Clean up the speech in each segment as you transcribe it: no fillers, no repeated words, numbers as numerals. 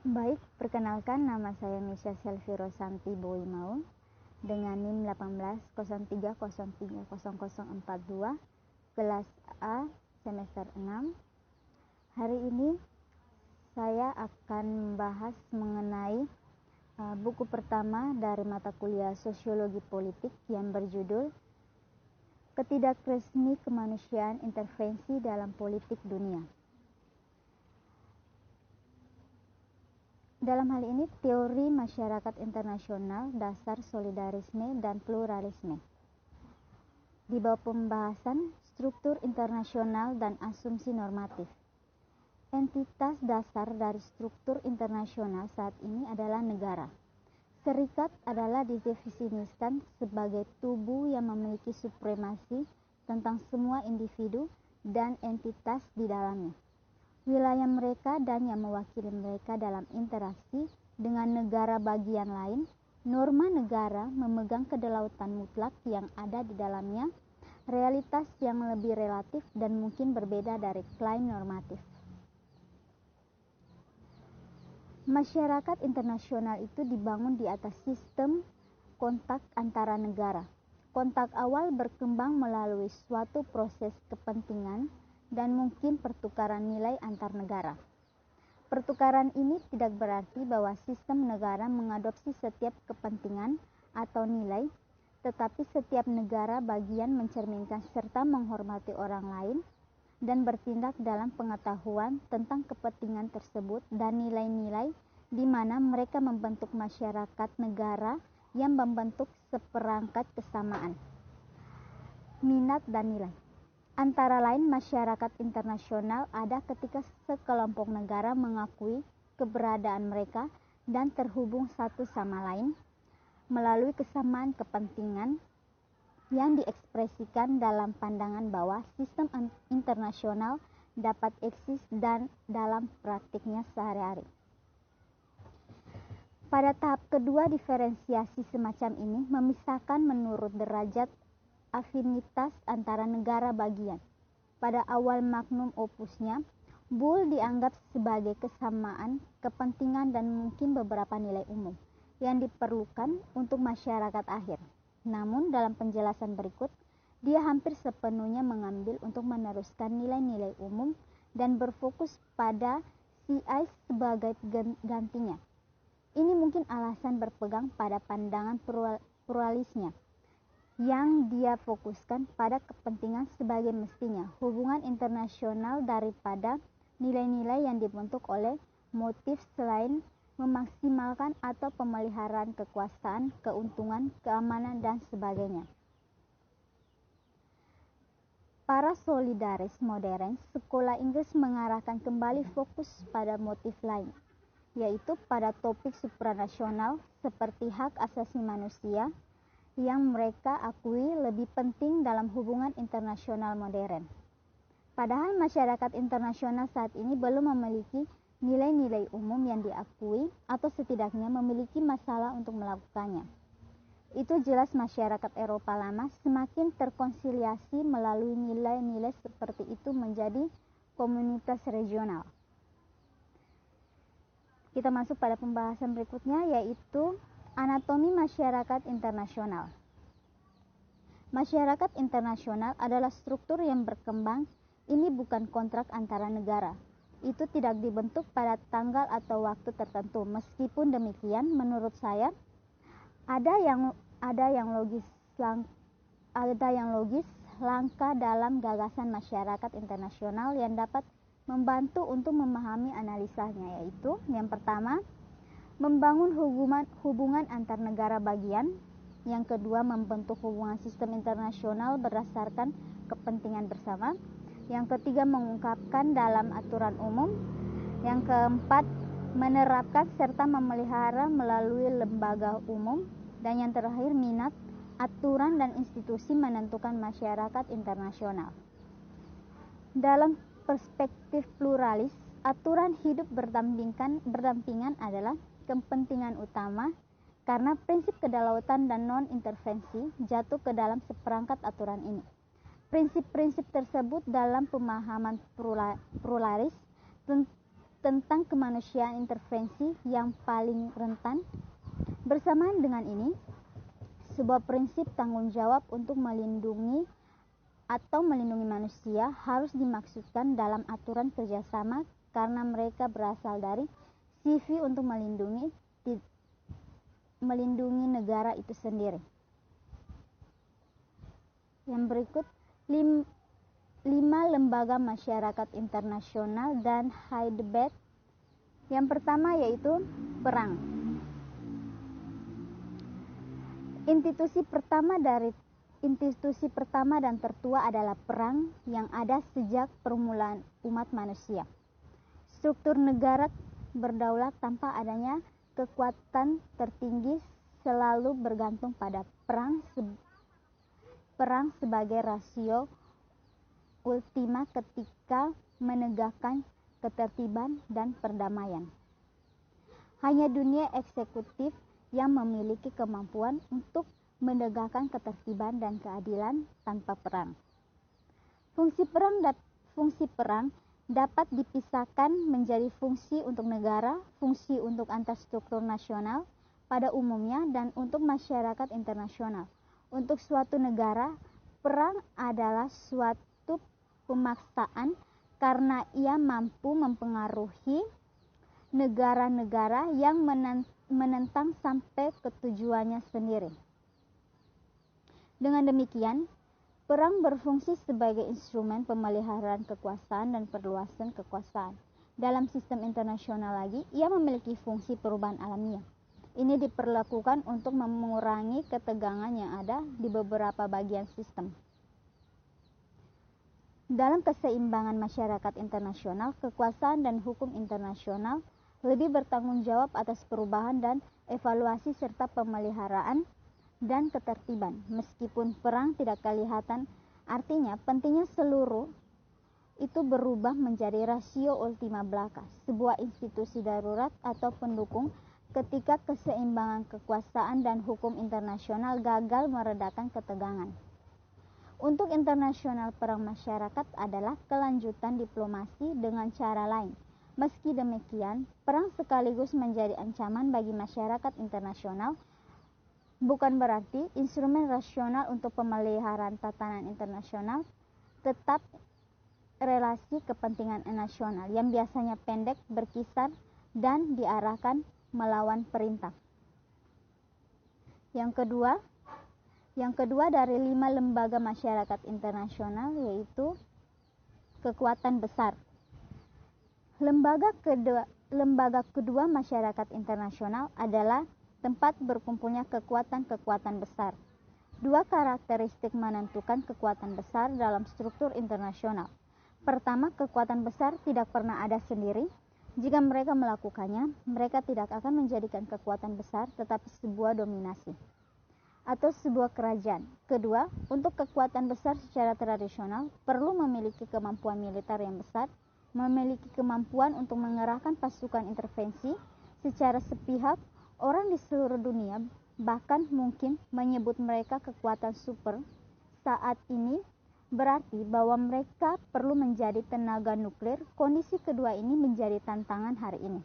Baik, perkenalkan nama saya Misha Selvi Rosanti Boimau dengan NIM 1803030042 kelas A semester 6. Hari ini saya akan membahas mengenai buku pertama dari mata kuliah Sosiologi Politik yang berjudul Ketidakresmi Kemanusiaan Intervensi dalam Politik Dunia. Dalam hal ini, teori masyarakat internasional, dasar solidarisme dan pluralisme. Di bawah pembahasan struktur internasional dan asumsi normatif. Entitas dasar dari struktur internasional saat ini adalah negara. Serikat adalah didefinisikan sebagai tubuh yang memiliki supremasi tentang semua individu dan entitas di dalamnya. Wilayah mereka dan yang mewakili mereka dalam interaksi dengan negara bagian lain. Norma negara memegang kedaulatan mutlak yang ada di dalamnya, realitas yang lebih relatif dan mungkin berbeda dari klaim normatif. Masyarakat internasional itu dibangun di atas sistem kontak antara negara. Kontak awal berkembang melalui suatu proses kepentingan dan mungkin pertukaran nilai antar negara. Pertukaran ini tidak berarti bahwa sistem negara mengadopsi setiap kepentingan atau nilai, tetapi setiap negara bagian mencerminkan serta menghormati orang lain dan bertindak dalam pengetahuan tentang kepentingan tersebut dan nilai-nilai di mana mereka membentuk masyarakat negara yang membentuk seperangkat kesamaan, minat dan nilai. Antara lain, masyarakat internasional ada ketika sekelompok negara mengakui keberadaan mereka dan terhubung satu sama lain melalui kesamaan kepentingan yang diekspresikan dalam pandangan bahwa sistem internasional dapat eksis dan dalam praktiknya sehari-hari. Pada tahap kedua, diferensiasi semacam ini memisahkan menurut derajat afinitas antara negara bagian. Pada awal magnum opusnya, Bull dianggap sebagai kesamaan kepentingan dan mungkin beberapa nilai umum yang diperlukan untuk masyarakat akhir. Namun dalam penjelasan berikut, dia hampir sepenuhnya mengambil untuk meneruskan nilai-nilai umum dan berfokus pada CI sebagai gantinya. Ini mungkin alasan berpegang pada pandangan pluralisnya, yang dia fokuskan pada kepentingan sebagai mestinya, hubungan internasional daripada nilai-nilai yang dibentuk oleh motif selain memaksimalkan atau pemeliharaan kekuasaan, keuntungan, keamanan, dan sebagainya. Para solidaris modern sekolah Inggris mengarahkan kembali fokus pada motif lain, yaitu pada topik supranasional seperti hak asasi manusia, yang mereka akui lebih penting dalam hubungan internasional modern. Padahal masyarakat internasional saat ini belum memiliki nilai-nilai umum yang diakui atau setidaknya memiliki masalah untuk melakukannya. Itu jelas masyarakat Eropa lama semakin terkonsiliasi melalui nilai-nilai seperti itu menjadi komunitas regional. Kita masuk pada pembahasan berikutnya, yaitu anatomi masyarakat internasional. Masyarakat internasional adalah struktur yang berkembang. Ini bukan kontrak antara negara. Itu tidak dibentuk pada tanggal atau waktu tertentu. Meskipun demikian, menurut saya ada yang logis langkah dalam gagasan masyarakat internasional yang dapat membantu untuk memahami analisanya, yaitu yang pertama, membangun hubungan antar negara bagian. Yang kedua, membentuk hubungan sistem internasional berdasarkan kepentingan bersama. Yang ketiga, mengungkapkan dalam aturan umum. Yang keempat, menerapkan serta memelihara melalui lembaga umum. Dan yang terakhir, minat, aturan, dan institusi menentukan masyarakat internasional. Dalam perspektif pluralis, aturan hidup berdampingan adalah kepentingan utama karena prinsip kedaulatan dan non-intervensi jatuh ke dalam seperangkat aturan ini. Prinsip-prinsip tersebut dalam pemahaman pluralis tentang kemanusiaan intervensi yang paling rentan. Bersamaan dengan ini, sebuah prinsip tanggung jawab untuk melindungi manusia harus dimaksudkan dalam aturan kerjasama karena mereka berasal dari CV untuk melindungi negara itu sendiri. Yang berikut, 5 lembaga masyarakat internasional dan high debate. Yang pertama yaitu perang. Institusi pertama dan tertua adalah perang yang ada sejak permulaan umat manusia. Struktur negara berdaulat tanpa adanya kekuatan tertinggi selalu bergantung pada perang sebagai rasio ultima ketika menegakkan ketertiban dan perdamaian. Hanya dunia eksekutif yang memiliki kemampuan untuk menegakkan ketertiban dan keadilan tanpa perang. Fungsi perang dapat dipisahkan menjadi fungsi untuk negara, fungsi untuk antar struktur nasional pada umumnya, dan untuk masyarakat internasional. Untuk suatu negara, perang adalah suatu pemaksaan karena ia mampu mempengaruhi negara-negara yang menentang sampai ke tujuannya sendiri. Dengan demikian, perang berfungsi sebagai instrumen pemeliharaan kekuasaan dan perluasan kekuasaan. Dalam sistem internasional lagi, ia memiliki fungsi perubahan alamiah. Ini diperlakukan untuk mengurangi ketegangan yang ada di beberapa bagian sistem. Dalam keseimbangan masyarakat internasional, kekuasaan dan hukum internasional lebih bertanggung jawab atas perubahan dan evaluasi serta pemeliharaan dan ketertiban. Meskipun perang tidak kelihatan, artinya pentingnya seluruh itu berubah menjadi rasio ultima belaka, sebuah institusi darurat atau pendukung ketika keseimbangan kekuasaan dan hukum internasional gagal meredakan ketegangan. Untuk internasional, perang masyarakat adalah kelanjutan diplomasi dengan cara lain. Meski demikian, perang sekaligus menjadi ancaman bagi masyarakat internasional. Bukan berarti instrumen rasional untuk pemeliharaan tatanan internasional, tetap relasi kepentingan nasional yang biasanya pendek, berkisar, dan diarahkan melawan perintah. Yang kedua dari 5 lembaga masyarakat internasional yaitu kekuatan besar. Lembaga kedua masyarakat internasional adalah tempat berkumpulnya kekuatan-kekuatan besar. 2 karakteristik menentukan kekuatan besar dalam struktur internasional. Pertama, kekuatan besar tidak pernah ada sendiri. Jika mereka melakukannya, mereka tidak akan menjadikan kekuatan besar tetapi sebuah dominasi atau sebuah kerajaan. Kedua, untuk kekuatan besar secara tradisional perlu memiliki kemampuan militer yang besar, memiliki kemampuan untuk mengerahkan pasukan intervensi secara sepihak. Orang di seluruh dunia bahkan mungkin menyebut mereka kekuatan super saat ini, berarti bahwa mereka perlu menjadi tenaga nuklir. Kondisi kedua ini menjadi tantangan hari ini.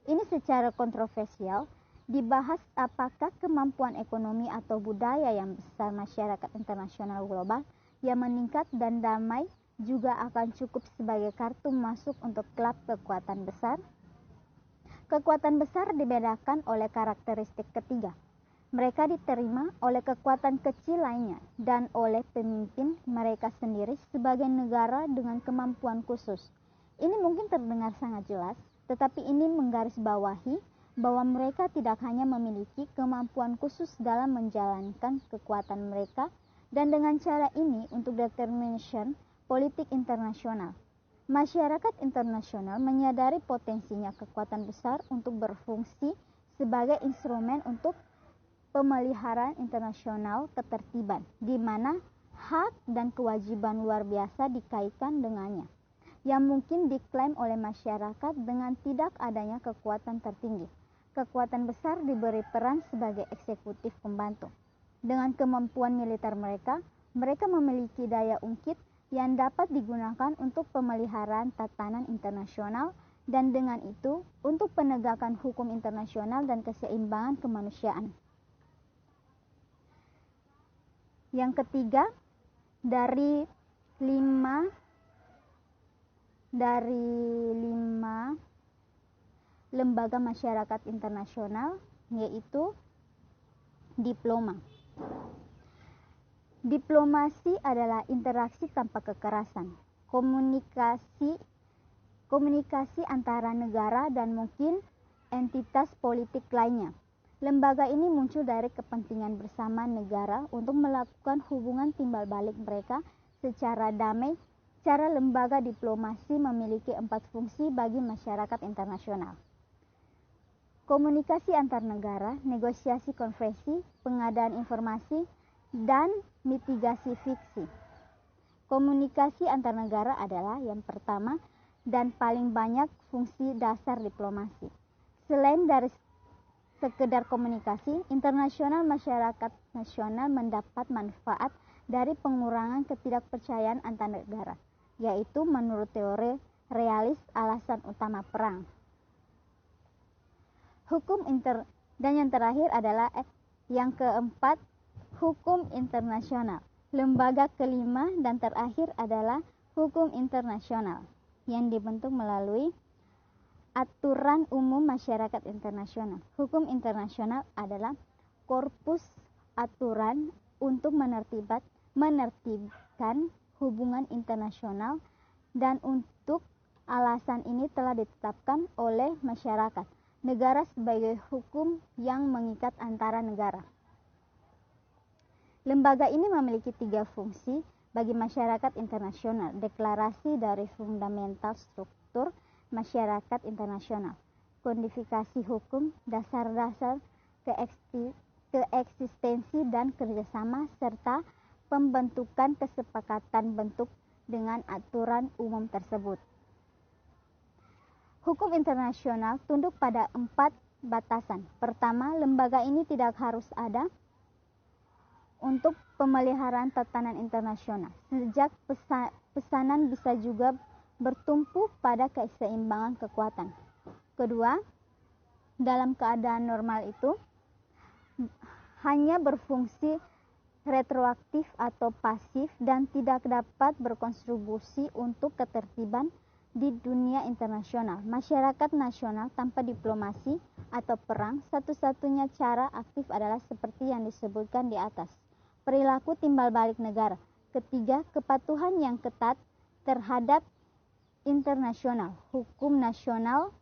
Ini secara kontroversial dibahas apakah kemampuan ekonomi atau budaya yang besar masyarakat internasional global yang meningkat dan damai juga akan cukup sebagai kartu masuk untuk klub kekuatan besar. Kekuatan besar dibedakan oleh karakteristik ketiga. Mereka diterima oleh kekuatan kecil lainnya dan oleh pemimpin mereka sendiri sebagai negara dengan kemampuan khusus. Ini mungkin terdengar sangat jelas, tetapi ini menggarisbawahi bahwa mereka tidak hanya memiliki kemampuan khusus dalam menjalankan kekuatan mereka dan dengan cara ini untuk determination politik internasional. Masyarakat internasional menyadari potensinya kekuatan besar untuk berfungsi sebagai instrumen untuk pemeliharaan internasional ketertiban, di mana hak dan kewajiban luar biasa dikaitkan dengannya, yang mungkin diklaim oleh masyarakat dengan tidak adanya kekuatan tertinggi. Kekuatan besar diberi peran sebagai eksekutif pembantu. Dengan kemampuan militer mereka memiliki daya ungkit yang dapat digunakan untuk pemeliharaan tatanan internasional dan dengan itu untuk penegakan hukum internasional dan keseimbangan kemanusiaan. Yang ketiga, dari lima lembaga masyarakat internasional, yaitu diploma. Diplomasi adalah interaksi tanpa kekerasan, komunikasi antara negara dan mungkin entitas politik lainnya. Lembaga ini muncul dari kepentingan bersama negara untuk melakukan hubungan timbal balik mereka secara damai. Cara lembaga diplomasi memiliki 4 fungsi bagi masyarakat internasional. Komunikasi antar negara, negosiasi konvensi, pengadaan informasi, dan mitigasi fiksi. Komunikasi antar negara adalah yang pertama dan paling banyak fungsi dasar diplomasi. Selain dari sekedar komunikasi, internasional masyarakat nasional mendapat manfaat dari pengurangan ketidakpercayaan antar negara, yaitu menurut teori realis alasan utama perang. Dan yang terakhir adalah yang keempat, hukum internasional. Lembaga kelima dan terakhir adalah hukum internasional yang dibentuk melalui aturan umum masyarakat internasional. Hukum internasional adalah korpus aturan untuk menertibkan hubungan internasional dan untuk alasan ini telah ditetapkan oleh masyarakat negara sebagai hukum yang mengikat antara negara. Lembaga ini memiliki 3 fungsi bagi masyarakat internasional. Deklarasi dari fundamental struktur masyarakat internasional, kodifikasi hukum, dasar-dasar keeksistensi dan kerjasama, serta pembentukan kesepakatan bentuk dengan aturan umum tersebut. Hukum internasional tunduk pada 4 batasan. Pertama, lembaga ini tidak harus ada untuk pemeliharaan tatanan internasional. Sejak pesanan bisa juga bertumpu pada keseimbangan kekuatan. Kedua, dalam keadaan normal itu hanya berfungsi retroaktif atau pasif dan tidak dapat berkontribusi untuk ketertiban di dunia internasional. Masyarakat nasional tanpa diplomasi atau perang, satu-satunya cara aktif adalah seperti yang disebutkan di atas. Perilaku timbal balik negara. Ketiga, kepatuhan yang ketat terhadap internasional, hukum nasional,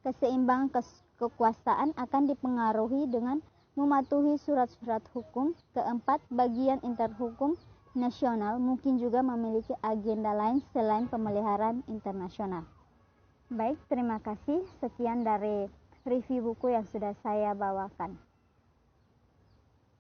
keseimbangan kekuasaan akan dipengaruhi dengan mematuhi surat-surat hukum. Keempat, bagian interhukum nasional mungkin juga memiliki agenda lain selain pemeliharaan internasional. Baik, terima kasih. Sekian dari review buku yang sudah saya bawakan.